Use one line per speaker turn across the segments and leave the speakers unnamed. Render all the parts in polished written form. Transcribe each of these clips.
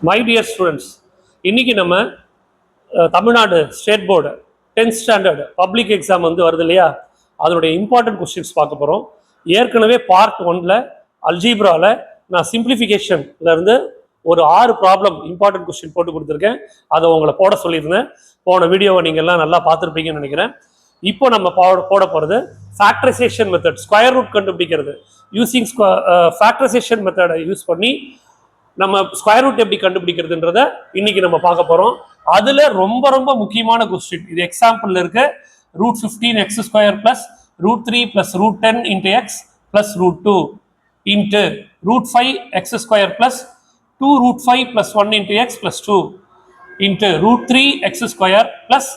My dear students, இன்னைக்கு நம்ம Tamil Nadu state board 10th standard public exam வந்து வருது இல்லையா, அதனுடைய இம்பார்ட்டன்ட் கொஸ்டின்ஸ் பார்க்க போகிறோம். ஏற்கனவே பார்ட் 1ல் அல்ஜீப்ராவில் நான் சிம்பிளிஃபிகேஷன்ல இருந்து ஒரு 6 ப்ராப்ளம் இம்பார்ட்டன்ட் கொஸ்டின் போட்டு கொடுத்துருக்கேன். அதை உங்களை போட சொல்லியிருந்தேன். போன வீடியோவை நீங்கள் எல்லாம் நல்லா பார்த்துருப்பீங்கன்னு நினைக்கிறேன். இப்போ நம்ம போட போகிறது ஃபேக்டரைசேஷன் மெத்தட், ஸ்கொயர் ரூட் கண்டுபிடிக்கிறது. யூசிங் ஃபேக்டரைசேஷன் மெத்தடை யூஸ் பண்ணி நம்ம ஸ்கொயர் ரூட் எப்படி கண்டுபிடிக்கிறதுன்றத இன்னைக்கு நம்ம பார்க்க போறோம். அதுல ரொம்ப ரொம்ப முக்கியமான கொஸ்டின் இது. எக்ஸாம்பிள் இருக்கு, √15x² plus √3 plus √10 into x plus √2 into √5x² plus 2√5 plus 1 into x plus 2 into √3x² plus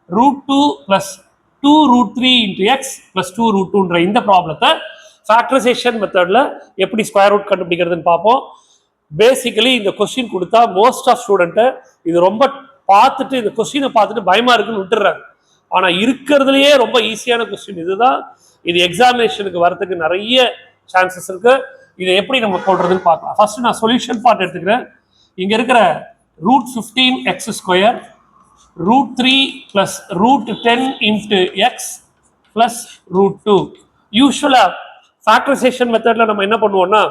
√2 plus 2√3 into x plus 2√2ன்ற இந்த ப்ராப்ளத்தை ஃபேக்டரைசேஷன் மெத்தட்ல எப்படி ஸ்கொயர் ரூட் கண்டுபிடிக்கிறதுன்னு பார்ப்போம். பேசிக்கலி இந்த கொஸ்டின் கொடுத்தா மோஸ்ட் ஆஃப் ஸ்டூடெண்ட்டை இது ரொம்ப பார்த்துட்டு இந்த கொஸ்டினை பார்த்துட்டு பயமா இருக்குன்னு விட்டுறாங்க. ஆனால் இருக்கிறதுலையே ரொம்ப ஈஸியான கொஸ்டின் இதுதான். இது எக்ஸாமினேஷனுக்கு வரதுக்கு நிறைய சான்சஸ் இருக்கு. இதை எப்படி நம்ம போடுறதுன்னு பார்க்கலாம். ஃபர்ஸ்ட் நான் சொல்யூஷன் பார்ட் எடுத்துக்கிறேன். இங்க இருக்கிற √15x² √3 plus √10 into x plus √2. யூஸ்வலா ஃபேக்டரைசேஷன் மெத்தட்ல நம்ம என்ன பண்ணுவோம்னா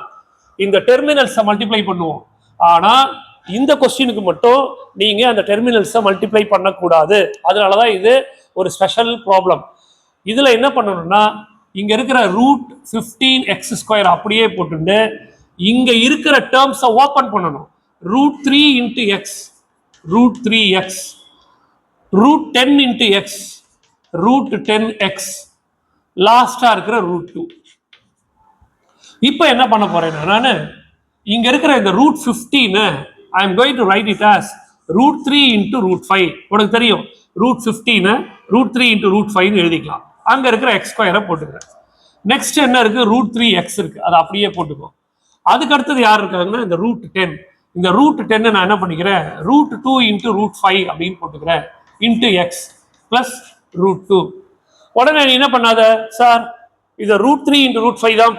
இந்த டெர்மினல்ஸை மல்டிப்ளை பண்ணுவோம். ஆனால் இந்த கொஸ்டினுக்கு மட்டும் நீங்கள் அந்த டெர்மினல்ஸை மல்டிப்ளை பண்ணக்கூடாது. அதனால தான் இது ஒரு ஸ்பெஷல் ப்ராப்ளம். இதில் என்ன பண்ணணும்னா இங்கே இருக்கிற √15x² அப்படியே போட்டுட்டு இங்கே இருக்கிற டேர்ம்ஸை ஓப்பன் பண்ணணும். √3 into X, √3x, √10 into X, √10x, லாஸ்டாக இருக்கிற √2. இப்போ என்ன பண்ண போறேன் நான், இங்க இருக்கிற இந்த √15 I am going to right it as √3 into √5. உனக்கு தெரியும் √15 √3 இன்ட்டு √5 எழுதிக்கலாம். அங்க இருக்கிற x² போட்டுக்கிறேன். நெக்ஸ்ட் என்ன இருக்கு, √3x இருக்கு, அதை அப்படியே போட்டுக்கோ. அதுக்கு அடுத்தது யார் இருக்காங்கன்னா இந்த √10. இந்த √10 நான் என்ன பண்ணிக்கிறேன், √2 இன்ட்டு √5 அப்படின்னு போட்டுக்கிறேன் இன்ட்டு எக்ஸ் பிளஸ் √2. உடனே நீ என்ன பண்ணாத, சார் இதை √3 இன்ட்டு √5 தான்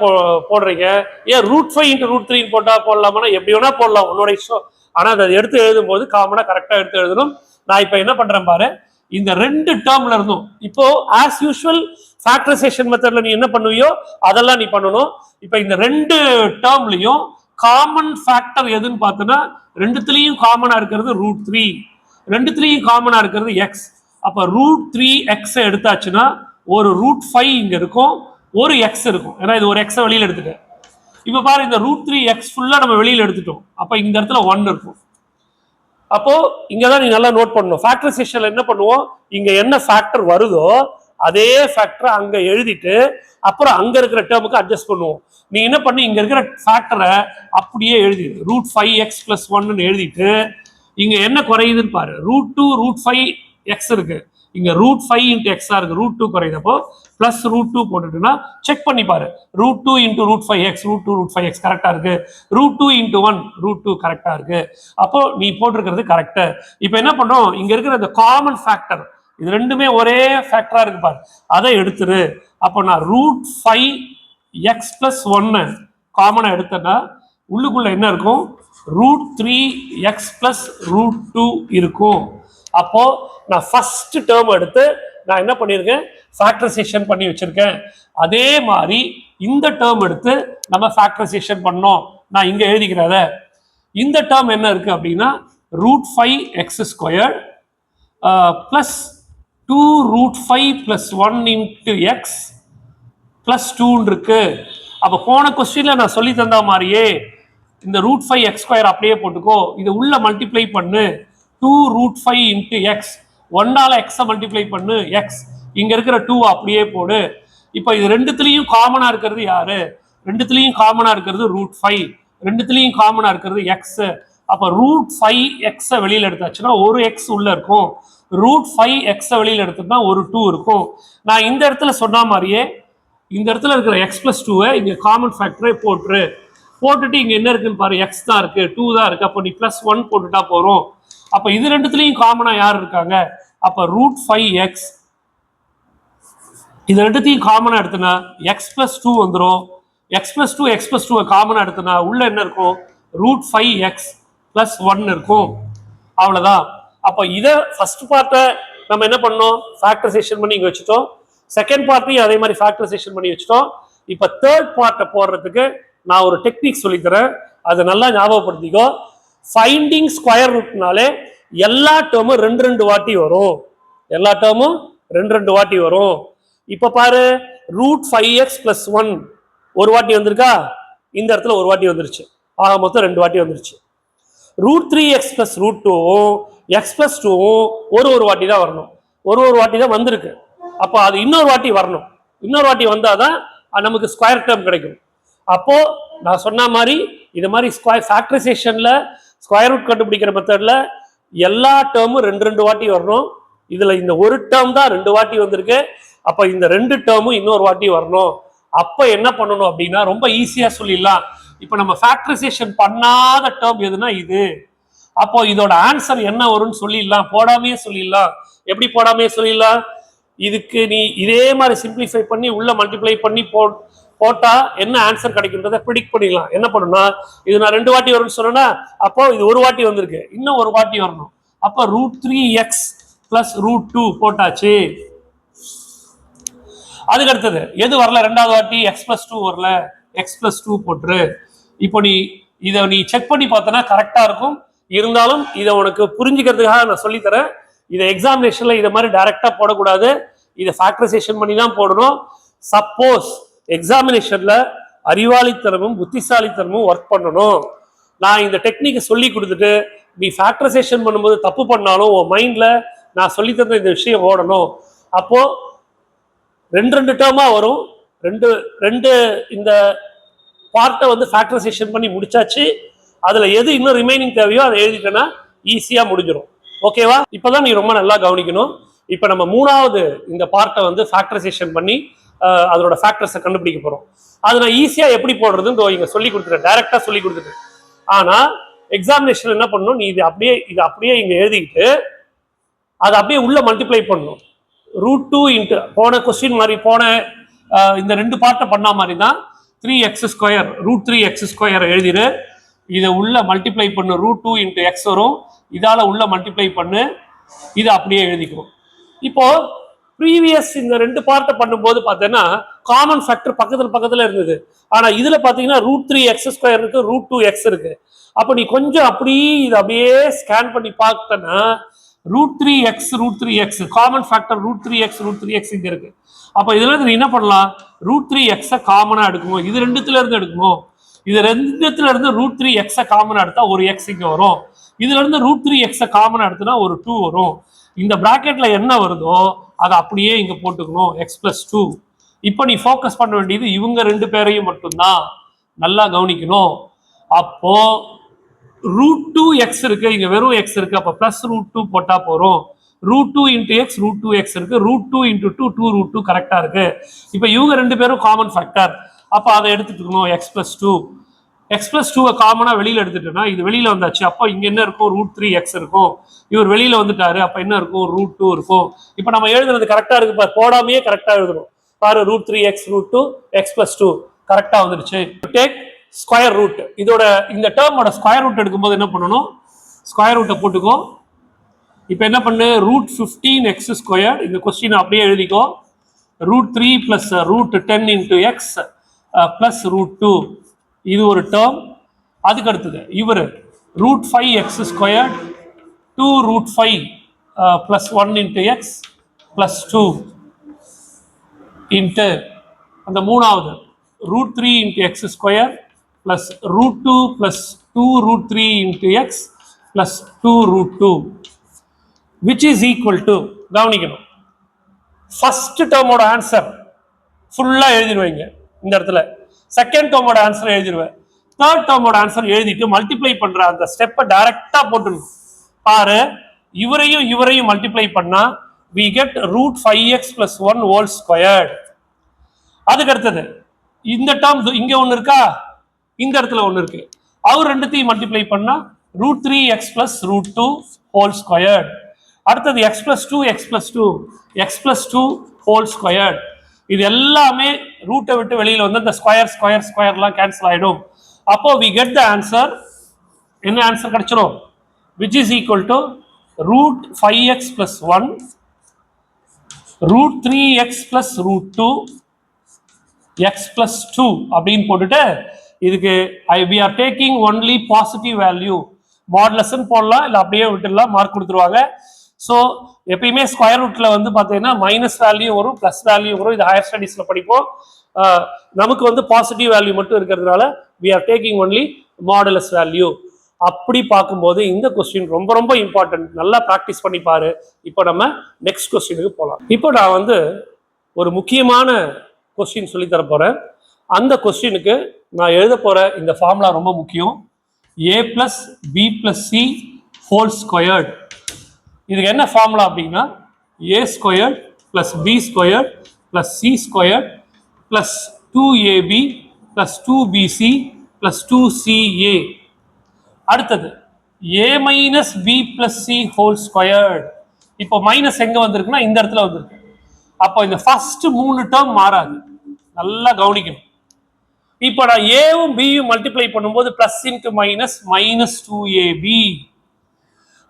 போடுறீங்க, ஏன் √5 இன்ட்டு √3 போட்டா போடலாமா? எப்படி வேணா போடலாம், உன்னோட இஷ்டம். ஆனால் அதை எடுத்து எழுதும் போது காமனா கரெக்டாக எடுத்து எழுதணும். நான் இப்போ என்ன பண்றேன் பாரு, இந்த 2 டேர்ம்ல இருந்தும் இப்போ ஆஸ் யூஸ்வல் ஃபேக்டரைசேஷன் மெத்தட்ல நீ என்ன பண்ணுவியோ அதெல்லாம் நீ பண்ணணும். இப்போ இந்த 2 டேர்ம்லையும் காமன் ஃபேக்டர் எதுன்னு பார்த்தோன்னா ரெண்டுத்துலையும் காமனா இருக்கிறது √3, ரெண்டுத்துலையும் காமனா இருக்கிறது எக்ஸ். அப்போ √3x எடுத்தாச்சுன்னா ஒரு √5 இங்க இருக்கும், ஒரு எக்ஸ் இருக்கும். ஏன்னா இது ஒரு எக்ஸை வெளியில் எடுத்துட்டேன். இப்போ பாரு, இந்த √3x ஃபுல்லாக நம்ம வெளியில் எடுத்துட்டோம். அப்போ இந்த இடத்துல 1 இருக்கும். அப்போ இங்கே தான் நீ நல்லா நோட் பண்ணணும். ஃபேக்டரைசேஷன்ல என்ன பண்ணுவோம், இங்கே என்ன ஃபேக்டர் வருதோ அதே ஃபேக்டரை அங்கே எழுதிட்டு அப்புறம் அங்கே இருக்கிற டேர்முக்கு அட்ஜஸ்ட் பண்ணுவோம். நீ என்ன பண்ணி இங்கே இருக்கிற ஃபேக்டரை அப்படியே எழுதி √5x + 1 எழுதிட்டு இங்கே என்ன குறையுதுன்னு பாரு. √2 √5x இருக்கு, இங்க √5 இன்ட்டு எக்ஸா இருக்கு, √2 குறையுதப்போ பிளஸ் √2 போட்டுட்டுனா செக் பண்ணி பாரு. √2 இன்ட்டு √5x, √2 √5x கரெக்டா இருக்கு. √2 இன்ட்டு 1 √2 கரெக்டா இருக்கு. அப்போ நீ போட்டிருக்கிறது கரெக்ட். இப்போ என்ன பண்றோம், இங்க இருக்கிற இந்த காமன் ஃபேக்டர், இது ரெண்டுமே ஒரே ஃபேக்டரா இருக்கு பாரு, அதை எடுத்துரு. அப்போ நான் √5x + 1 காமனா எடுத்தேன்னா உள்ளுக்குள்ள என்ன இருக்கும், √3x + √2 இருக்கும். அப்போ நான் ஃபர்ஸ்ட் டேர்ம் எடுத்து நான் என்ன பண்ணியிருக்கேன், ஃபேக்டரைசேஷன் பண்ணி வச்சிருக்கேன். அதே மாதிரி இந்த டேர்ம் எடுத்து நம்ம ஃபேக்டரைசேஷன் பண்ணோம். நான் இங்க எழுதிக்கிறத இந்த டேர்ம் என்ன இருக்கு அப்படின்னா √5x² plus 2√5 + 1 into x plus 2 இருக்கு. அப்போ போன கொஸ்டின்ல நான் சொல்லி தந்த மாதிரியே இந்த √5x² அப்படியே போட்டுக்கோ, இதை உள்ள மல்டிப்ளை பண்ணு 2√5 இன்ட்டு எக்ஸ், 1ஆல எக்ஸை மல்டிப்ளை பண்ணு எக்ஸ், இங்க இருக்கிற 2 அப்படியே போடு. இப்போ இது ரெண்டுத்துலையும் காமனா இருக்கிறது யாரு, ரெண்டுத்துலையும் காமனா இருக்கிறது √5, ரெண்டுத்துலையும் காமனா இருக்கிறது எக்ஸ். அப்ப √5x வெளியில எடுத்தாச்சுன்னா ஒரு எக்ஸ் உள்ள இருக்கும், √5x வெளியில எடுத்துட்டா ஒரு 2 இருக்கும். நான் இந்த இடத்துல சொன்ன மாதிரியே இந்த இடத்துல இருக்கிற x + 2 இங்க காமன் ஃபேக்டரை போட்டுட்டு இங்க என்ன இருக்குன்னு பாரு, எக்ஸ் தான் இருக்கு, 2 தான் இருக்கு. அப்போ நீ +1 போட்டுட்டா போறோம். அப்ப இது ரெண்டுத்துலயும் காமனா யார் இருக்காங்க, அப்ப √5x, இது ரெண்டுத்தையும் காமனா எடுத்தனா x + 2 வந்துடும். x + 2 காமனா எடுத்தனா உள்ள என்ன இருக்கும், √5x plus 1 இருக்கும். அவ்வளவுதான். அப்போ இதை ஃபர்ஸ்ட் பார்ட்டை நம்ம என்ன பண்ணோம், ஃபேக்டரைசேஷன் பண்ணி இங்கே வச்சுட்டோம். செகண்ட் பார்ட்டையும் அதே மாதிரி ஃபேக்டரைசேஷன் பண்ணி வச்சுட்டோம். இப்போ தேர்ட் பார்ட்டை போடுறதுக்கு நான் ஒரு டெக்னிக் சொல்லித்தரேன், அதை நல்லா ஞாபகப்படுத்திக்கோ. ஃபைண்டிங் ஸ்கொயர் ரூட்னாலே எல்லா டேர்மும் ரெண்டு வாட்டி வரும். எல்லா டேர்மும் ரெண்டு வாட்டி வரும். இப்போ பாரு, √5x + 1 ஒரு வாட்டி வந்திருக்கா, இந்த இடத்துல ஒரு வாட்டி வந்துருச்சு. ஆக மொத்தம் 2 வாட்டி வந்துருச்சு. √3x + √2 x + 2 ஒரு வாட்டி தான் வரணும். ஒரு வாட்டி தான் வந்திருக்கு. அப்போ அது இன்னொரு வாட்டி வரணும். இன்னொரு வாட்டி வந்தாதான் நமக்கு ஸ்கொயர் டேர்ம் கிடைக்கும். அப்போ நான் சொன்ன மாதிரி இது மாதிரி ஸ்கொயர் ஃபேக்டரைசேஷன்ல ஸ்கொயர் ரூட் கண்டுபிடிக்கிற மெத்தட்ல எல்லா டேர்மும் ரெண்டு வாட்டி வரணும். இதுல இந்த ஒரு டேர்ம் தான் 2 வாட்டி வந்திருக்கு. அப்ப இந்த 2 டேர்மும் இன்னொரு வாட்டி வரணும். அப்ப என்ன பண்ணணும் அப்படின்னா ரொம்ப ஈஸியா சொல்லிடலாம். இப்ப நம்ம ஃபேக்டரைசேஷன் பண்ணாத டேர்ம் எதுனா இது. அப்போ இதோட ஆன்சர் என்ன வரும்னு சொல்லிடலாம், போடாமையே சொல்லிடலாம். எப்படி போடாமையே சொல்லிடலாம், இதுக்கு நீ இதே மாதிரி சிம்பிளிஃபை பண்ணி உள்ள மல்டிப்ளை பண்ணி போட்டா என்ன ஆன்சர் கிடைக்குன்றதை ப்ரிடிக்ட் பண்ணிடலாம். என்ன பண்ணுனா, இது நான் 2 வாட்டி வரும்னு சொன்னா, அப்போ இது ஒரு வாட்டி வந்திருக்கு, இன்னும் ஒரு வாட்டி வரணும். அப்போ √3x + √2 போட்டாச்சு. அதுக்கு அடுத்தது எது வரல, ரெண்டாவது வாட்டி x + 2 வரல, x + 2 போட்டுரு. இப்போ இதை நீ செக் பண்ணி பார்த்தனா கரெக்டா இருக்கும். இருந்தாலும் இதை உனக்கு புரிஞ்சுக்கிறதுக்காக நான் சொல்லித்தரேன். இதை எக்ஸாமினேஷன்ல இதை மாதிரி டைரக்டா போடக்கூடாது, இதை ஃபேக்டரைசேஷன் பண்ணி தான் போடணும். சப்போஸ் எக்ஸாமினேஷன்ல அறிவாளித்தனமும் புத்திசாலித்தனமும் ஒர்க் பண்ணணும். நான் இந்த டெக்னிக்கை சொல்லி கொடுத்துட்டு நீ ஃபேக்டரைசேஷன் பண்ணும்போது தப்பு பண்ணாலும் உன் மைண்ட்ல நான் சொல்லி தந்த இந்த விஷயம் ஓடணும். அப்போ ரெண்டு டேர்மா வரும். ரெண்டு இந்த பார்ட்டை வந்து ஃபேக்டரைசேஷன் பண்ணி முடிச்சாச்சு. அதுல எது இன்னும் ரிமைனிங் தேவையோ அதை எழுதிட்டேன்னா ஈஸியா முடிஞ்சிடும். ஓகேவா? இப்பதான் நீ ரொம்ப நல்லா கவனிக்கணும். இப்ப நம்ம மூணாவது இந்த பார்ட்டை வந்து ஃபேக்டரைசேஷன் பண்ணி அதோட ஃபேக்டர்ஸை கண்டுபிடிக்க போறோம். அது நான் ஈஸியா எப்படி போடுறதுன்னு இங்க சொல்லி கொடுத்துட்டேன், டைரக்டா சொல்லி கொடுத்துட்டேன். ஆனா எக்ஸாமினேஷன் என்ன பண்ணணும், நீ இது அப்படியே இங்க எழுதிக்கிட்டு அதை அப்படியே உள்ள மல்டிப்ளை பண்ணணும். √2 இன்ட்டு போன கொஸ்டின் மாதிரி போன இந்த 2 பார்ட்டை பண்ண மாதிரி தான் 3x², √3x² எழுதிடு. இதை உள்ள மல்டிப்ளை பண்ணு, √2 × x வரும். இதால உள்ள மல்டிப்ளை பண்ணு, இதை அப்படியே எழுதிக்கணும். இப்போ ப்ரீவியஸ் இந்த 2 பார்ட்டை பண்ணும்போது பார்த்தீங்கன்னா காமன் ஃபேக்டர் பக்கத்துல இருந்தது. ஆனா இதுல பாத்தீங்கன்னா √3x² இருக்கு, √2x இருக்கு. அப்ப நீ கொஞ்சம் இதை அப்படியே ஸ்கேன் பண்ணி பார்த்தனா √3x காமன் ஃபேக்டர் √3x இங்க இருக்கு. அப்ப இதுல இருந்து நீ என்ன பண்ணலாம், √3x காமனா எடுக்கணும். இது ரெண்டுத்துல இருந்து எடுக்கணும். இது ரெண்டுத்துல இருந்து √3x காமனா எடுத்தா ஒரு x இங்க வரும். இதுல இருந்து √3x காமனா எடுத்தனா ஒரு 2 வரும். இந்த பிராக்கெட்ல என்ன வருதோ அதை அப்படியே இங்க போட்டுக்கணும், x + 2. இப்போ நீ ஃபோக்கஸ் பண்ண வேண்டியது இவங்க 2 பேரையும் மட்டும்தான். நல்லா கவனிக்கணும். அப்போ √2x இருக்கு, இங்க வெறும் x இருக்கு. அப்ப +√2 போட்டா போறோம். √2 × x, √2x இருக்கு. √2 × 2, 2√2 கரெக்டா இருக்கு. இப்ப இவங்க 2 பேரும் காமன் ஃபேக்டர். அப்ப அதை எடுத்துக்கணும், x + 2. x + 2 காமனா வெளியில எடுத்துட்டோம்னா இது வெளியில வந்தாச்சு. அப்போ இங்க என்ன இருக்கும், √3x இருக்கும். இவர் வெளியில வந்துட்டாரு, அப்ப என்ன இருக்கும், √2 இருக்கும். இப்ப நம்ம எழுதுறது கரெக்டா இருக்கு, போடாமையே கரெக்டா எழுதணும். பாரு, √3x, √2, x + 2 கரெக்டா வந்துடுச்சு. Take square root. இதோட இந்த டேர்மோட ஸ்கொயர் ரூட் எடுக்கும்போது என்ன பண்ணணும், ஸ்கொயர் ரூட்டை போட்டுக்கோ. இப்போ என்ன பண்ணு, √15x², இந்த கொஸ்டின் அப்படியே எழுதிக்கோ. √3 + √10 × x + √2 இது ஒரு டேர்ம். அதுக்கு அடுத்தது இவர் √5x², 2√5 + 1 × x + 2 இன்ட்டு அந்த மூணாவது √3 × x² + √2 + 2√3 × x + 2√2 which is equal to, கவனிக்கணும், ஃபர்ஸ்ட் டேர்மோட ஆன்சர் ஃபுல்லா எழுதிடுவீங்க இந்த இடத்துல. செகண்ட் டேர்மோட ஆன்சர் எழுதிடுவேன். தேர்ட் டேர்மோட ஆன்சர் எழுதிட்டு மல்டிப்ளை பண்ற அந்த ஸ்டெப்பை டைரக்டா போட்டுருங்க. பாரு, இவரையும் மல்டிப்ளை பண்ணா we get √5x + 1 whole squared. அதுக்கு அடுத்தது இந்த டேர்ம் இங்க ஒன்னு இருக்கா, இந்த இடத்துல ஒன்னு இருக்கு. அவர் ரெண்டுத்தையும் மல்டிப்ளை பண்ணா √3x + √2 whole squared. அடுத்தது x + 2, x + 2 whole squared. இது எல்லாமே ரூட்டை விட்டு வெளியில வந்து இந்த ஸ்கொயர்லாம் கேன்சல் ஆயிடும். அப்போ we get the answer என்ன ஆன்சர் கிடைச்சிரும், which is equal to root 5x plus 1 root 3x plus root 2 x plus 2 அப்படின்னு போட்டுட்டு இதுக்கு we are taking only positive value மாடுலஸ்ன்னு போடலாம் இல்லை அப்படியே விட்டுடலாம், மார்க் கொடுத்துருவாங்க. ஸோ எப்பயுமே ஸ்கொயர் ரூட்ல வந்து பார்த்தீங்கன்னா மைனஸ் வேல்யூ வரும், பிளஸ் வேல்யூ வரும். இது ஹையர் ஸ்டடீஸ்ல படிப்போம். நமக்கு வந்து பாசிட்டிவ் வேல்யூ மட்டும் இருக்கிறதுனால we are taking only modulus value. அப்படி பார்க்கும்போது இந்த கொஸ்டின் ரொம்ப ரொம்ப இம்பார்ட்டன்ட், நல்லா ப்ராக்டிஸ் பண்ணி பாரு. இப்போ நம்ம நெக்ஸ்ட் கொஸ்டினுக்கு போகலாம். இப்போ நான் வந்து ஒரு முக்கியமான கொஸ்டின் சொல்லி தர போறேன். அந்த கொஸ்டினுக்கு நான் எழுத போற இந்த ஃபார்முலா ரொம்ப முக்கியம். a plus B plus C whole squared. இதுக்கு என்ன ஃபார்முலா அப்படின்னா a squared plus B squared plus C squared plus 2ab plus 2bc plus 2ca. அடுத்தது a minus B plus C whole squared. இப்போ மைனஸ் எங்க வந்திருக்குன்னா இந்த இடத்துல வந்திருக்கு. அப்போ இந்த ஃபர்ஸ்ட் 3 டேர்ம் மாறாது, நல்லா கவனிக்கணும். இப்போ நான் ஏவும் பியும் மல்டிப்ளை பண்ணும்போது plus into minus minus 2ab,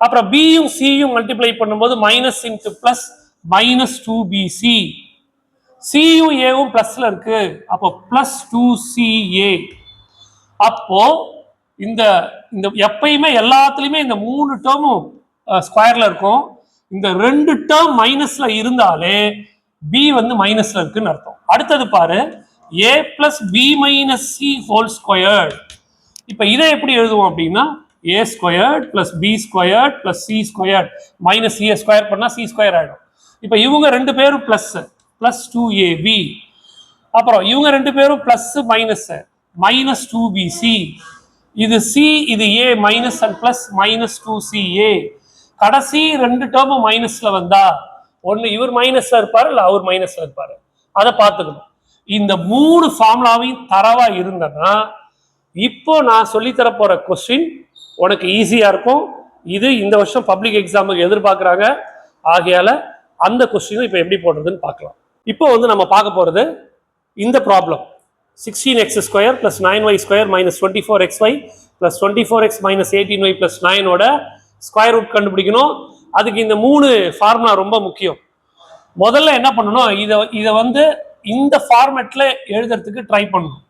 அப்புறம் பியும் சியும் மல்டிப்ளை பண்ணும்போது minus into plus minus 2bc, சியும் ஏவும் பிளஸ்ல இருக்கு, அப்போ பிளஸ் 2ca. அப்போ இந்த இந்த எப்பயுமே எல்லாத்துலயுமே இந்த 3 டேர்மும் ஸ்கொயர்ல இருக்கும். இந்த 2 டேர்ம் மைனஸ்ல இருந்தாலே பி வந்து மைனஸ்ல இருக்குன்னு அர்த்தம். அடுத்தது பாரு, a plus B minus C whole squared. இப்போ இதை எப்படி எழுதுவோம் அப்படின்னா a squared plus B squared plus C squared minus C square பண்ணா சி ஸ்கொயர் ஆயிடும். இப்போ இவங்க 2 பேரும் பிளஸ் பிளஸ் 2ab, அப்புறம் இவங்க 2 பேரும் பிளஸ் மைனஸ் மைனஸ் 2bc, இது சி இது a minus and plus minus 2ca. கடைசி 2 டேர்மும் மைனஸ்ல வந்தா ஒன்னு இவர் மைனஸ்ல இருப்பாரு இல்ல அவர் மைனஸ்ல இருப்பாரு, அதை பார்த்துக்கணும். இந்த 3 ஃபார்முலாவையும் தரவா இருந்தனா இப்போ நான் சொல்லித்தர போற கொஸ்டின் உனக்கு ஈஸியா இருக்கும். இது இந்த வருஷம் பப்ளிக் எக்ஸாமுக்கு எதிர்பார்க்குறாங்க. ஆகையால அந்த கொஸ்டினும் இப்போ எப்படி போடுறதுன்னு பார்க்கலாம். இப்போ வந்து நம்ம பார்க்க போறது இந்த problem 16x square plus 9y square minus 24xy plus 24x minus 18y plus 9ஓட ஸ்கொயர் ரூட் கண்டுபிடிக்கணும். அதுக்கு இந்த 3 ஃபார்முலா ரொம்ப முக்கியம். முதல்ல என்ன பண்ணணும், இதை வந்து இந்த ஃபார்மேட்ல எழுதுறதுக்கு ட்ரை பண்ணணும்.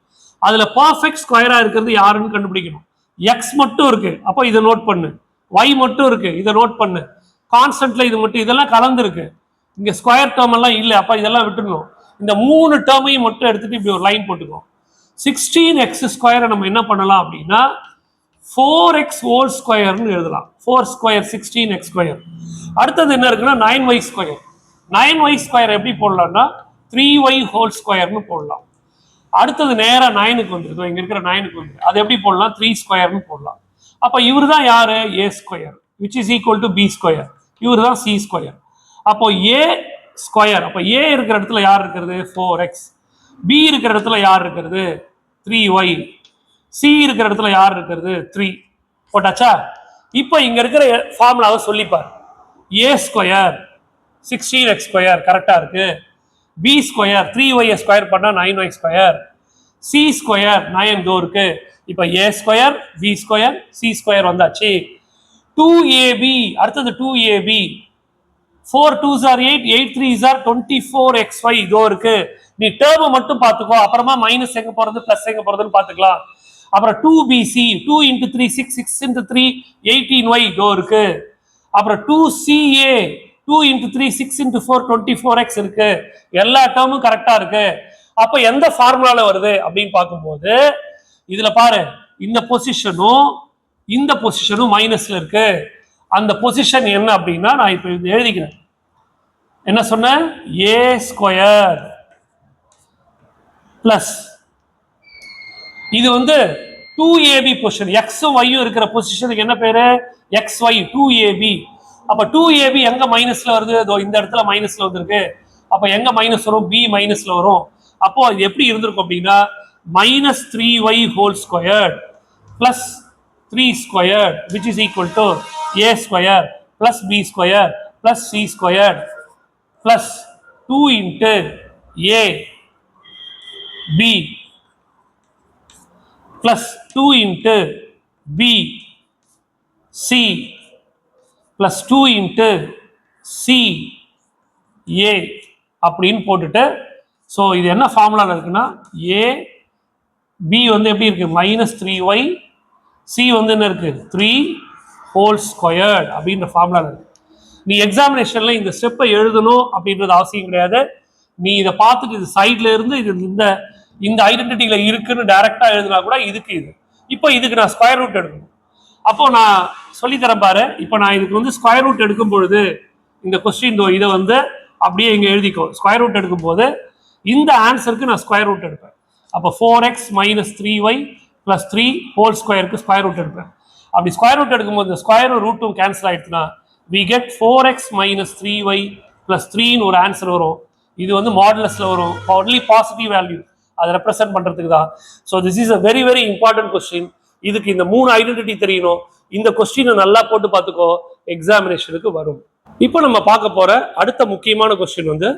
அதுல பர்ஃபெக்ட் ஸ்கொயரா இருக்கிறது யாருன்னு கண்டுபிடிக்கணும். எக்ஸ் மட்டும் இருக்கு, அப்போ இதை நோட் பண்ணு. ஒய் மட்டும் இருக்கு, இதை நோட் பண்ணு. கான்ஸ்டன்ட்ல இது மட்டும், இதெல்லாம் கலந்து இருக்கு. இங்க ஸ்கொயர் டேர்ம் எல்லாம் இல்லை, அப்ப இதெல்லாம் விட்டுடணும். இந்த 3 டேர்மையும் மட்டும் எடுத்துட்டு இப்படி ஒரு லைன் போட்டுக்கணும். 16x ஸ்கொயரை நம்ம என்ன பண்ணலாம் அப்படின்னா 4x ஹோல் ஸ்கொயர்னு எழுதலாம். 4 ஸ்கொயர் 16x ஸ்கொயர். அடுத்தது என்ன இருக்குன்னா 9y ஸ்கொயர். 9y ஸ்கொயர் எப்படி போடலாம்னா 3y ஹோல் ஸ்கொயர்னு போடலாம். அடுத்தது நேரா 9க்கு வந்துருக்கு, இங்க இருக்கிற 9க்கு வந்து அது எப்படி போடலாம் 3 ஸ்கொயர்னு போடலாம். அப்ப இவர் தான் யாரு a square which is equal to b square, இவர் தான் c ஸ்கொயர். அப்போ a ஸ்கொயர், அப்போ a இருக்கிற இடத்துல யார் இருக்கிறது 4x, b இருக்கிற இடத்துல யார் இருக்கிறது 3y, c இருக்கிற இடத்துல யார் இருக்கிறது 3 போட்டாச்சா. இப்போ இங்க இருக்கிற ஃபார்முலாவை சொல்லிப்பார். a ஸ்கொயர் 16x ஸ்கொயர் கரெக்டா இருக்கு, b ஸ்கொயர் 3y ஸ்கொயர் பண்ணா 9y ஸ்கொயர், c ஸ்கொயர் 9 தோ இருக்கு. இப்போ a square b square c square வந்தாச்சு. 2ab அடுத்தது 2ab 4 2s are 8 8 3s are 24xy இதோ இருக்கு. நீ டேர்ம் மட்டும் பார்த்துக்கோ, அப்புறமா மைனஸ் எங்க போறது பிளஸ் எங்க போறதுன்னு பார்த்துக்கலாம். அப்புறம் 2bc 2 into 3 6 6 into 3 18y இதோ இருக்கு. அப்புறம் 2ca 2 into 3 6 into 4 24x இருக்கு. எல்லா டேர்மும் கரெக்டா இருக்கு. அப்ப எந்த ஃபார்முலால வருது அப்படின்னு பார்க்கும்போது இதுல பாரு, இந்த பொசிஷனும் இந்த பொசிஷனும் மைனஸ்ல இருக்கு. அந்த பொசிஷன் என்ன அப்படின்னா நான் இப்ப எழுதிக்கிறேன். என்ன சொன்ன a ஸ்கொயர் பிளஸ் இது வந்து 2ab பொசிஷன், எக்ஸும் ஒய்யும் இருக்கிற பொசிஷனுக்கு என்ன பேரு xy 2ab. அப்ப 2ab எங்க மைனஸ்ல வருது, இந்த இடத்துல மைனஸ்ல வந்திருக்கு. அப்ப எங்க மைனஸ் வரும் b மைனஸ்ல வரும். அப்போ இது எப்படி இருந்திருக்கும் அப்படின்னா minus 3y whole square plus 3 square which is equal to a square plus b square plus c square plus 2 into a b plus 2 into b C plus 2 into C A அப்படின்னு போட்டுட்டு, so இது என்ன ஃபார்முலாவில் இருக்குன்னா ஏ B வந்து எப்படி இருக்குது -3y, C வந்து என்ன இருக்குது 3 ஹோல் ஸ்கொயர்ட் அப்படின்ற ஃபார்முலாவில் இருக்குது. நீ எக்ஸாமினேஷனில் இந்த ஸ்டெப்பை எழுதணும் அப்படின்றது அவசியம் கிடையாது. நீ இதை பார்த்துட்டு இது சைடில் இருந்து இது இந்த ஐடென்டிட்டியில் இருக்குன்னு டைரெக்டாக எழுதினா கூட இதுக்கு இது. இப்போ இதுக்கு நான் ஸ்கொயர் ரூட் எடுக்கணும். அப்போ நான் சொல்லித்தரேன் பாரு. இப்போ நான் இதுக்கு வந்து ஸ்கொயர் ரூட் எடுக்கும் பொழுது இந்த கொஸ்டின் இதை வந்து அப்படியே இங்கே எழுதிக்கோ. ஸ்கொயர் ரூட் எடுக்கும்போது இந்த ஆன்சருக்கு நான் ஸ்கொயர் ரூட் எடுப்பேன். அப்போ 4x - 3y + 3 ஹோல் ஸ்கொயருக்கு ஸ்கொயர் ரூட் எடுப்பேன். அப்படி ஸ்கொயர் ரூட் எடுக்கும்போது இந்த ஸ்கொயரும் ரூட்டும் கேன்சல் ஆயிடுச்சுன்னா we get 4x - 3y + 3ன்னு ஒரு ஆன்சர் வரும். இது வந்து மாடுலஸில் வரும். ஒன்லி பாசிட்டிவ் வேல்யூ அதை ரெப்ரசென்ட் பண்ணுறதுக்கு தான். So this is a very very important question. இதுக்கு இந்த 3 ஐடென்டிட்டி தெரியணும். இந்த கொஸ்டினை நல்லா போட்டு பார்த்துக்கோ, எக்ஸாமினேஷனுக்கு வரும். இப்போ நம்ம பார்க்க போற அடுத்த முக்கியமான கொஸ்டின் வந்து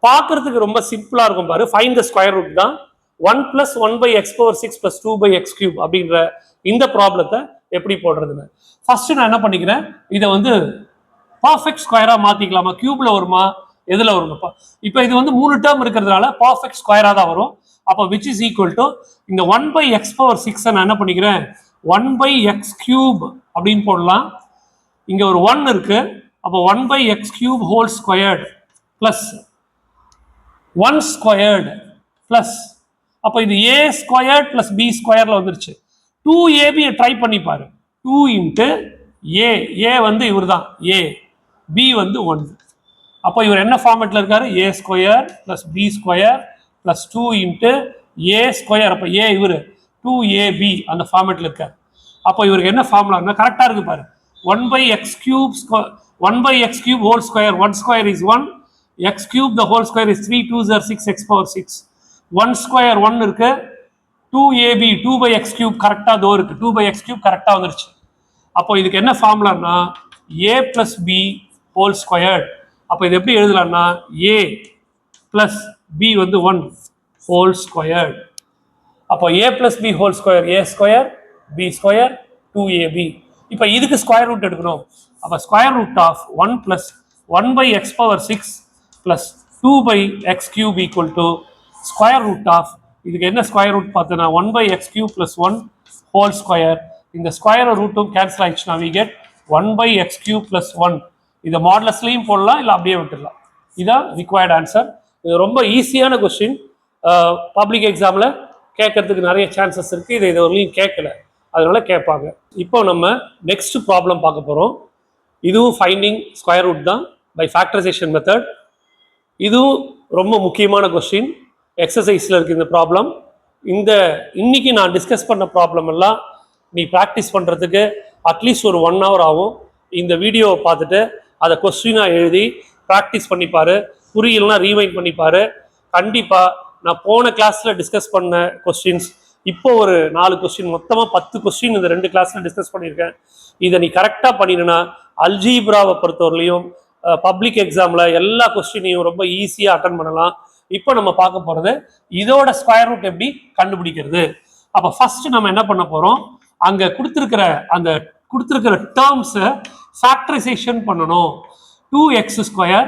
பார்க்கறதுக்கு ரொம்ப சிம்பிளா இருக்கும் பாரு. ஃபைண்ட் த ஸ்கொயர் ரூட் தான். 1 + 1/x⁴ + 2/x³ அப்படின்ற இந்த ப்ராப்ளத்தை எப்படி போடுறதுன்னு ஃபர்ஸ்ட் நான் என்ன பண்ணிக்கிறேன், இதை வந்து பர்ஃபெக்ட் ஸ்கொயரா மாத்திக்கலாமா, கியூப்ல வருமா, எதுல வருமா? இப்போ இது வந்து 3 டேர்ம் இருக்கிறதுனால பர்ஃபெக்ட் ஸ்கொயரா தான் வரும். அப்போ which is equal to இந்த 1/x⁴ நான் என்ன பண்ணிக்கிறேன் 1/x³ அப்படின்னு போடலாம். இங்க ஒரு 1 இருக்கு. அப்போ 1/x³ whole squared plus 1 squared plus, அப்போ இது a ஸ்கொயர்ட் பிளஸ் b ஸ்கொயர்ல வந்துருச்சு. 2ab ட்ரை பண்ணி பாரு. 2 இன்ட்டு a வந்து இவர் தான் a, b வந்து 1. அப்போ இவர் என்ன ஃபார்மேட்ல இருக்காரு, a square plus b square plus 2 into a square. அப்போ a இவர் 2ab அந்த ஃபார்மேட்ல இருக்காரு. அப்போ இவருக்கு என்ன ஃபார்முலா கரெக்டா இருக்கு பாரு. 1/x³ whole square, 1 square is 1, x³ the whole square is 3, 2s are 6, x⁴6. 1 square 1 இருக்கு. 2ab 2/x³ கரெக்டா தோ இருக்கு. 2/x³ கரெக்டா வந்துருச்சு. அப்போ இதுக்கு என்ன ஃபார்முலான்னா a + b ஹோல் ஸ்கொயர்ட். அப்போ இது எப்படி எழுதலாம்னா a + b வந்து 1 ஹோல் ஸ்கொயர்ட். அப்போ a + b whole square a square b square 2ab. இப்போ இதுக்கு ஸ்கொயர் ரூட் எடுக்கணும். அப்போ square root of 1 + 1/x⁴ + 2/x³ equal to square root of, இதுக்கு என்ன ஸ்கொயர் ரூட் பார்த்தோன்னா 1/x³ + 1 ஹோல் ஸ்கொயர். இந்த ஸ்கொயர் ரூட்டும் கேன்சல் ஆயிடுச்சுன்னா we get 1/x³ + 1. இதை மாடலஸ்லையும் போடலாம், இல்லை அப்படியே விட்டுடலாம். இதான் ரிக்வயர்ட் ஆன்சர். இது ரொம்ப ஈஸியான கொஸ்டின். பப்ளிக் எக்ஸாமில் கேட்கறதுக்கு நிறைய சான்சஸ் இருக்குது. இதை இதுவரையும் கேட்கல, அதனால கேட்பாங்க. இப்போ நம்ம நெக்ஸ்ட் ப்ராப்ளம் பார்க்க போகிறோம். இதுவும் ஃபைண்டிங் ஸ்கொயர் ரூட் தான் பை ஃபேக்டரைசேஷன் மெத்தட். இதுவும் ரொம்ப முக்கியமான கொஸ்டின். எக்ஸசைஸில் இருக்குது இந்த ப்ராப்ளம். இன்னைக்கு நான் டிஸ்கஸ் பண்ண ப்ராப்ளம் எல்லாம் நீ ப்ராக்டிஸ் பண்ணுறதுக்கு அட்லீஸ்ட் ஒரு 1 hour ஆகும். இந்த வீடியோவை பார்த்துட்டு அதை கொஸ்டினாக எழுதி ப்ராக்டிஸ் பண்ணிப்பார். புரியலன்னா ரீவைண்ட் பண்ணிப்பார். கண்டிப்பாக நான் போன கிளாஸில் டிஸ்கஸ் பண்ண கொஸ்டின்ஸ் இப்போ ஒரு 4 கொஸ்டின், மொத்தமாக 10 கொஸ்டின் இந்த 2 கிளாஸில் டிஸ்கஸ் பண்ணியிருக்கேன். இதை நீ கரெக்டாக பண்ணினா அல்ஜீப்ராவை பொறுத்தவரையிலையும் பப்ளிக் எக்ஸாமில் எல்லா கொஸ்டினையும் ரொம்ப ஈஸியாக அட்டன் பண்ணலாம். இப்போ நம்ம பார்க்க போகிறது இதோட ஸ்கொயர் ரூட் எப்படி கண்டுபிடிக்கிறது. அப்போ ஃபர்ஸ்ட் நம்ம என்ன பண்ண போகிறோம், அங்கே கொடுத்துருக்கிற டேர்ம்ஸை ஃபேக்டரைசேஷன் பண்ணணும். 2x²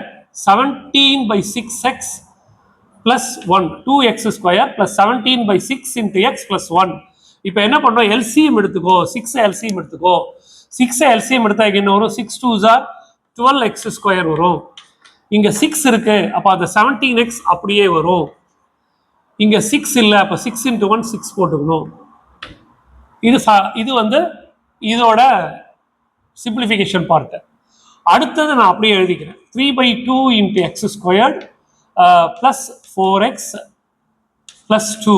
17/6x + 1, 2x² + 17/6 × x + 1. இப்போ என்ன பண்ணுறோம், எல்சிஎம் எடுத்துக்கோ. 6 எல்சிஎம் எடுத்துக்கோ. 6 எல்சிஎம் எடுத்தா என்ன வரும், 6 2s are 12x² வரும். இங்கே 6 இருக்கு, அப்போ அந்த 17x அப்படியே வரும். இங்கே 6 இல்லை, அப்போ 6 × 1 6 போட்டுக்கணும். இது வந்து இதோட சிம்பிளிஃபிகேஷன் பார்ட். அடுத்தது நான் அப்படியே எழுதிக்கிறேன். 3/2 × x² + 4x + 2.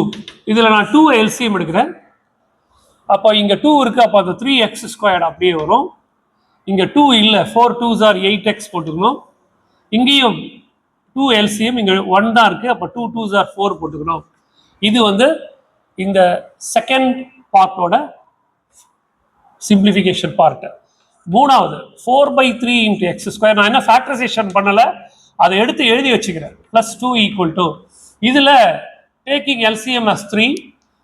இதில் நான் 2 எல்சிஎம் எடுக்கிறேன். அப்போ இங்கே 2 இருக்குது, அப்போ அந்த 3x² அப்படியே வரும். இங்கே 2 இல்லை, 4 2s are 8x போட்டுக்கணும். இங்கேயும் 2 எல்சிஎம், இங்கே 1 தான் இருக்குது, அப்போ 2 2s are 4 போட்டுக்கணும். இது வந்து இந்த செகண்ட் பார்ட்டோட சிம்பிளிஃபிகேஷன் பார்ட். மூணாவது 4/3 × x². நான் என்ன ஃபேக்டரைசேஷன் பண்ணலை, அதை எடுத்து எழுதி வச்சுக்கிறேன். +2 = இதில் டேக்கிங் எல்சிஎம் as 3,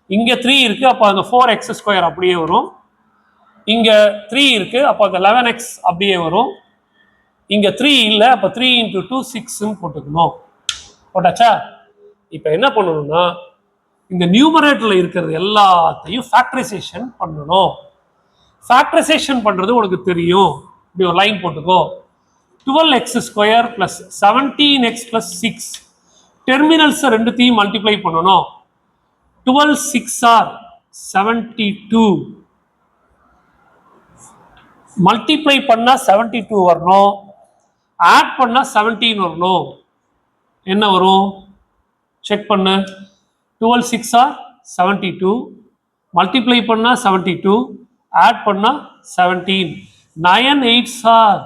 இங்கே 3 இருக்குது, அப்போ அந்த 4x² அப்படியே வரும். இங்க 3 இருக்கு, அப்போ அந்த 11x அப்படியே வரும். இங்க 3 இல்லை, அப்போ 3 into 2 6 போட்டுக்கணும். போட்டாச்சா? இப்போ என்ன பண்ணணும்னா இந்த நியூமரேட்டர்ல இருக்கிறது எல்லாத்தையும் ஃபேக்டரைசேஷன் பண்ணணும். ஃபேக்டரைசேஷன் பண்றது உனக்கு தெரியும். இப்படி ஒரு லைன் போட்டுக்கோ. 12x square plus 17x plus 6 terminals ரெண்டுத்தையும் மல்டிப்ளை பண்ணணும். 12 6 ஆர் 72. மல்டிப்ளை பண்ணா 72 வரணும், ஆட் பண்ணா 17 வரணும். என்ன வரும் செக் பண்ணு. 12 6 ஆர் 72, மல்டிப்ளை பண்ணா 72, ஆட் பண்ணா 17. 9 8s ஆர்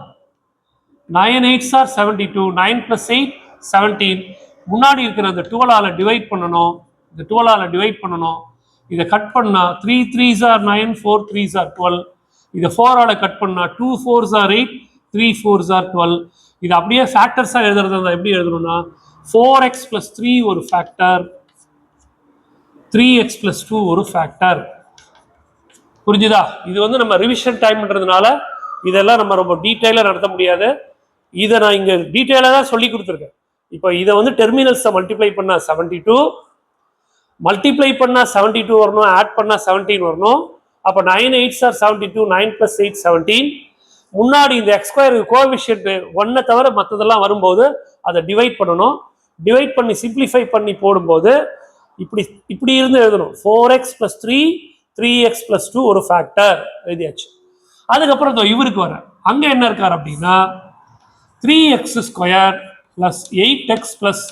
72, 9 plus 8 17. முன்னாடி இருக்கிற அந்த 12 ஆல டிவைட் பண்ணணும், இந்த 12 ஆல டிவைட் பண்ணணும். இதை கட் பண்ணா 3 3s are 9, 4 3s are 12. இதை 4 ஆல கட் பண்ணா 2 4s are 8, 3 4s are 12. இது அப்படியே ஃபேக்டர்ஸா எழுதுறதா எப்படி எழுதணும்னா 4x plus 3 ஒரு ஃபேக்டர், 3x plus 2 ஒரு ஃபேக்டர். புரிஞ்சுதா? இது வந்து நம்ம ரிவிஷன் டைம்ன்றதுனால இதெல்லாம் நம்ம ரொம்ப டீட்டெயிலாக நடத்த முடியாது. இதை நான் இங்கே டீட்டெயிலாக தான் சொல்லி கொடுத்துருக்கேன். இப்போ இதை வந்து டெர்மினல்ஸை மல்டிப்ளை பண்ணால் 72, மல்டிப்ளை பண்ணால் 72 வரணும், ஆட் பண்ணால் 17 வரணும். அப்போ 9 8s are 72, 9 plus 8 17. முன்னாடி இந்த எக்ஸ் ஸ்கொயர் கோஎஃபிஷியன்ட் 1 தவிர மற்றதெல்லாம் வரும்போது அதை டிவைட் பண்ணணும். டிவைட் பண்ணி சிம்பிளிஃபை பண்ணி போடும்போது இப்படி இப்படி இருந்து எழுதணும். 4x plus 3, 3x plus 2 ஒரு ஃபேக்டர் எழுதியாச்சு. அதுக்கப்புறம் இவருக்கு வர அங்க என்ன இருக்கார் அப்படின்னா 3x square plus 8x plus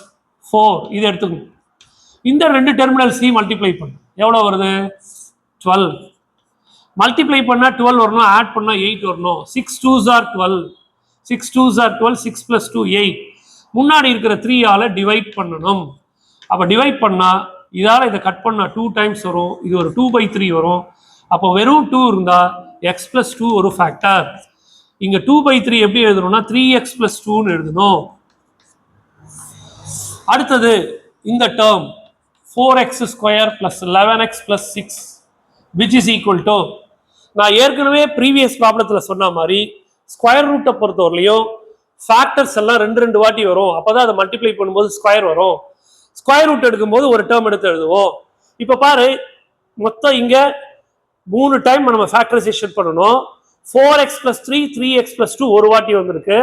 4 இதை எடுத்துக்கணும். இந்த ரெண்டு டெர்மினல்ஸையும் மல்டிப்ளை பண்ணும். எவ்வளோ வருது 12. மல்டிப்ளை பண்ணால் 12 வரணும், ஆட் பண்ணால் 8 வரணும். 6 2s are 12, 6 2s are 12, 6 plus 2 8. முன்னாடி இருக்கிற 3 ஆல டிவைட் பண்ணணும். அப்போ டிவைட் பண்ணால் இதால் இதை கட் பண்ணால் 2 டைம்ஸ் வரும், இது ஒரு 2/3 வரும். அப்போ வெறும் 2 இருந்தால் x plus 2 ஒரு ஃபேக்டர். இங்கே 2/3 எப்படி எழுதணும்னா 3x plus 2ன்னு எழுதணும். அடுத்தது இந்த term 4x square plus 11x plus 6 which is equal to, நான் ஏற்கனவே ப்ரீவியஸ் ப்ராப்ளத்தில் சொன்ன மாதிரி ஸ்கொயர் ரூட்டை பொறுத்தவரையிலையும் ஃபேக்டர்ஸ் எல்லாம் 2 வாட்டி வரும். அப்போதான் அதை மல்டிப்ளை பண்ணும்போது ஸ்கொயர் வரும். ஸ்கொயர் ரூட் எடுக்கும்போது ஒரு டேர்ம் எடுத்து எழுதுவோம். இப்போ பாரு, மொத்தம் இங்கே 3 டைம் நம்ம ஃபேக்டரைசேஷன் பண்ணணும். 4x plus 3, 3x plus 2 ஒரு வாட்டி வந்திருக்கு.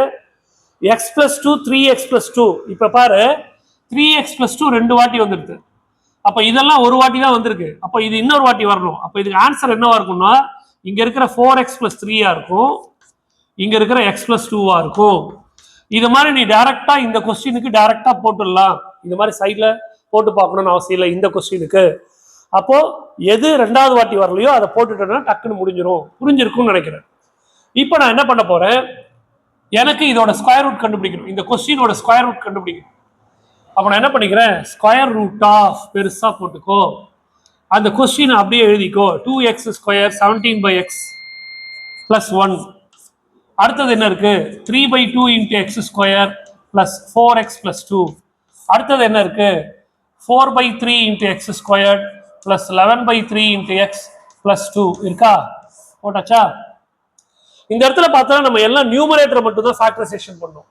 x plus 2, 3x plus 2. இப்போ பாரு 3x plus 2 2 வாட்டி வந்துருக்கு. அப்போ இதெல்லாம் ஒரு வாட்டி தான் வந்திருக்கு. அப்போ இது இன்னொரு வாட்டி வரணும். அப்போ இதுக்கு ஆன்சர் என்னவா இருக்கும்னா இங்க இருக்கிற 4x plus 3 இருக்கும், இங்க இருக்கிற x plus 2 இருக்கும். இது மாதிரி நீ டைரக்டா இந்த கொஸ்டினுக்கு டைரக்டா போட்டுடலாம். இது மாதிரி சைட்ல போட்டு பார்க்கணும்னு அவசியம் இல்லை இந்த கொஸ்டினுக்கு. அப்போ எது 2வது வாட்டி வரலையோ அதை போட்டுட்டோம்னா டக்குன்னு முடிஞ்சிடும். புரிஞ்சிருக்கும்னு நினைக்கிறேன். இப்போ நான் என்ன பண்ண போறேன், எனக்கு இதோட ஸ்கொயர் ரூட் கண்டுபிடிக்கணும், இந்த கொஸ்டினோட ஸ்கொயர் ரூட் கண்டுபிடிக்கணும். அப்போ நான் என்ன பண்ணிக்கிறேன், ஸ்கொயர் ரூட் ஆஃப் பெருசா போட்டுக்கோ, அந்த கொஸ்டின் அப்படியே எழுதிக்கோ. 2x square 17/x plus 1. அடுத்தது என்ன இருக்கு 3/2 into X square plus 4x plus 2. அடுத்தது என்ன இருக்கு 4/3 into X square plus 11/3 into x plus 2 இருக்கா? போட்டாச்சா? இந்த இடத்துல பார்த்தா நம்ம எல்லாம் நியூமரேட்டர் மட்டும் தான் ஃபேக்டரைசேஷன் பண்ணோம்.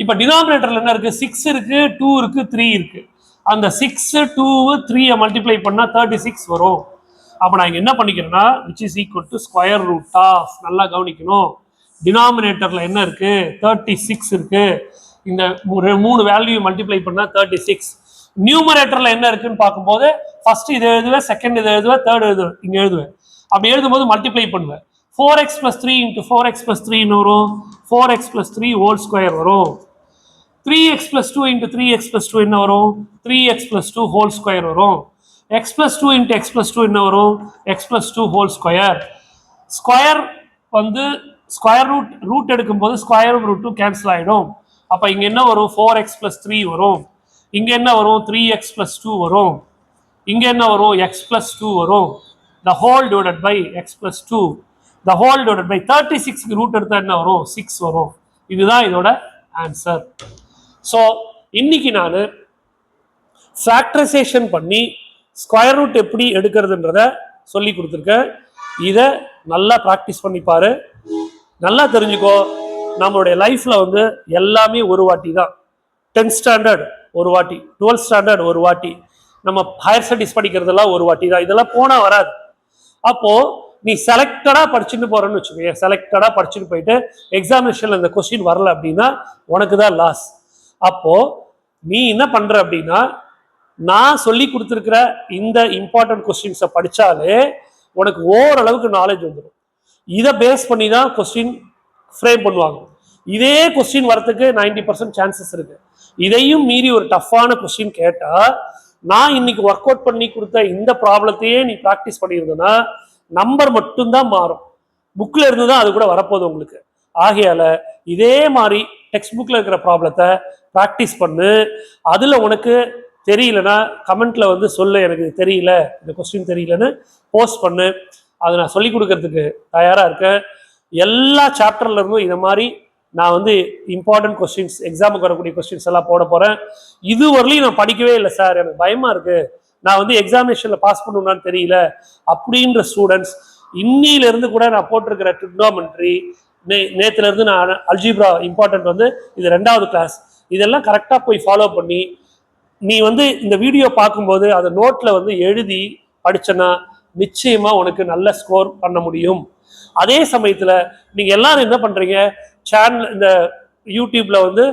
இப்போ டினாமினேட்டர்ல என்ன இருக்கு 6 இருக்கு, 2 இருக்கு, 3 இருக்கு. அந்த 6 2 3 மல்டிப்ளை பண்ணா 36 வரும். அப்போ நான் இங்க என்ன பண்ணிக்கிறேன்னா which is equal to square root of, நல்லா கவனிக்கணும், டினாமினேட்டர்ல என்ன இருக்கு 36 இருக்கு. இந்த 3 வேல்யூ மல்டிப்ளை பண்ணா 36. நியூமரேட்டர்ல என்ன இருக்குன்னு பார்க்கும்போது ஃபர்ஸ்ட் இதை எழுதுவேன், செகண்ட் இதை எழுதுவேன், தேர்ட் எழுதுவேன், இங்க எழுதுவேன். அப்படி எழுதும்போது மல்டிப்ளை பண்ணுவேன். 4x plus 3 into 4x plus 3 வரும், 4x plus 3 whole square வரும். 3x plus 2 into 3x plus 2 என்ன வரும், 3x plus 2 whole square வரும். x plus 2 into x plus 2 என்ன வரும், x plus 2 whole square. Square வந்து ஸ்கொயர் ரூட் எடுக்கும்போது ஸ்கொயரும் ரூட்டும் கேன்சல் ஆகிடும். அப்போ இங்கே என்ன வரும் 4x plus 3 வரும், இங்கே என்ன வரும் 3x plus 2 வரும், இங்கே என்ன வரும் x plus 2 வரும். the whole divided by x plus 2, the whole divided by 36 root எடுத்தா என்ன வரும் 6 வரும். இதுதான் இதோட ஆன்சர். ஸோ இன்னைக்கு நான் ஃபேக்டரைசேஷன் பண்ணி ஸ்கொயர் ரூட் எப்படி எடுக்கிறதுன்றத சொல்லி கொடுத்துருக்கேன். இதை நல்லா ப்ராக்டிஸ் பண்ணிப்பாரு. நல்லா தெரிஞ்சுக்கோ, நம்மளுடைய லைஃப்ல வந்து எல்லாமே ஒரு வாட்டி தான். 10th ஸ்டாண்டர்ட் ஒரு வாட்டி, 12th ஸ்டாண்டர்ட் ஒரு வாட்டி, நம்ம ஹையர் ஸ்டடிஸ் படிக்கிறதெல்லாம் ஒரு வாட்டி தான். இதெல்லாம் போனா வராது. அப்போ நீ செலக்டடா படிச்சுட்டு போறேன்னு வச்சுக்கோங்க, செலக்டடா படிச்சுட்டு போயிட்டு எக்ஸாமினேஷன்ல இந்த கொஸ்டின் வரல அப்படின்னா உனக்கு தான் லாஸ். அப்போ நீ என்ன பண்ற அப்படின்னா, நான் சொல்லி கொடுத்துருக்கிற இந்த இம்பார்ட்டன்ட் கொஸ்டின்ஸை படிச்சாலே உனக்கு ஓரளவுக்கு நாலேஜ் வந்துடும். இதை பேஸ் பண்ணி தான் கொஸ்டின் ஃப்ரேம் பண்ணுவாங்க. இதே கொஸ்டின் வரத்துக்கு 90% சான்சஸ் இருக்கு. இதையும் மீறி ஒரு டஃப்பான கொஸ்டின் கேட்டா, நான் இன்னைக்கு ஒர்க் அவுட் பண்ணி கொடுத்த இந்த ப்ராப்ளத்தையே நீ ப்ராக்டிஸ் பண்ணியிருந்தனா நம்பர் மட்டும்தான் மாறும், புக்ல இருந்து தான் அது கூட வரப்போகுது உங்களுக்கு. ஆகையால இதே மாதிரி டெக்ஸ்ட் புக்ல இருக்கிற ப்ராப்ளத்தை ப்ராக்டிஸ் பண்ணு. அதுல உனக்கு தெரியலன்னா கமெண்ட்ல வந்து சொல்லு, எனக்கு தெரியல, இந்த கொஸ்டின் தெரியலன்னு போஸ்ட் பண்ணு. அதை நான் சொல்லி கொடுக்கறதுக்கு தயாரா இருக்கேன். எல்லா சாப்டர்ல இருந்தும் இந்த மாதிரி நான் வந்து இம்பார்ட்டன்ட் கொஸ்டின்ஸ், எக்ஸாமுக்கு வரக்கூடிய கொஸ்டின்ஸ் எல்லாம் போட போறேன். இதுவரையிலும் நான் படிக்கவே இல்லை சார், எனக்கு பயமா இருக்கு, நான் வந்து எக்ஸாமினேஷன்ல பாஸ் பண்ணணும்னு தெரியல அப்படின்ற ஸ்டூடெண்ட்ஸ், இன்னில இருந்து கூட நான் போட்டிருக்கிற ட்ரிக்னாமெட்ரி, நேத்துல இருந்து நான் அல்ஜிப்ரா இம்பார்ட்டன்ட் வந்து இது 2வது கிளாஸ், இதெல்லாம் கரெக்டா போய் ஃபாலோ பண்ணி நீ வந்து இந்த வீடியோ பார்க்கும்போது அதை நோட்ல வந்து எழுதி படிச்சனா நிச்சயமா உனக்கு நல்ல ஸ்கோர் பண்ண முடியும். அதே சமயத்துல நீங்க எல்லாரும் என்ன பண்றீங்க, சேனல் இந்த யூடியூப்ல வந்து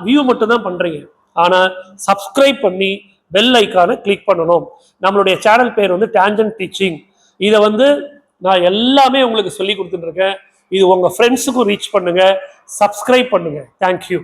வியூ மட்டும் தான் பண்றீங்க, ஆனா சப்ஸ்கிரைப் பண்ணி பெல் ஐக்கானை கிளிக் பண்ணணும். நம்மளுடைய சேனல் பேர் வந்து டேஞ்சன்ட் டீச்சிங். இதை வந்து நான் எல்லாமே உங்களுக்கு சொல்லி கொடுத்துட்டு இருக்கேன். இது உங்க ஃப்ரெண்ட்ஸுக்கும் ரீச் பண்ணுங்க, சப்ஸ்கிரைப் பண்ணுங்க. தேங்க்யூ.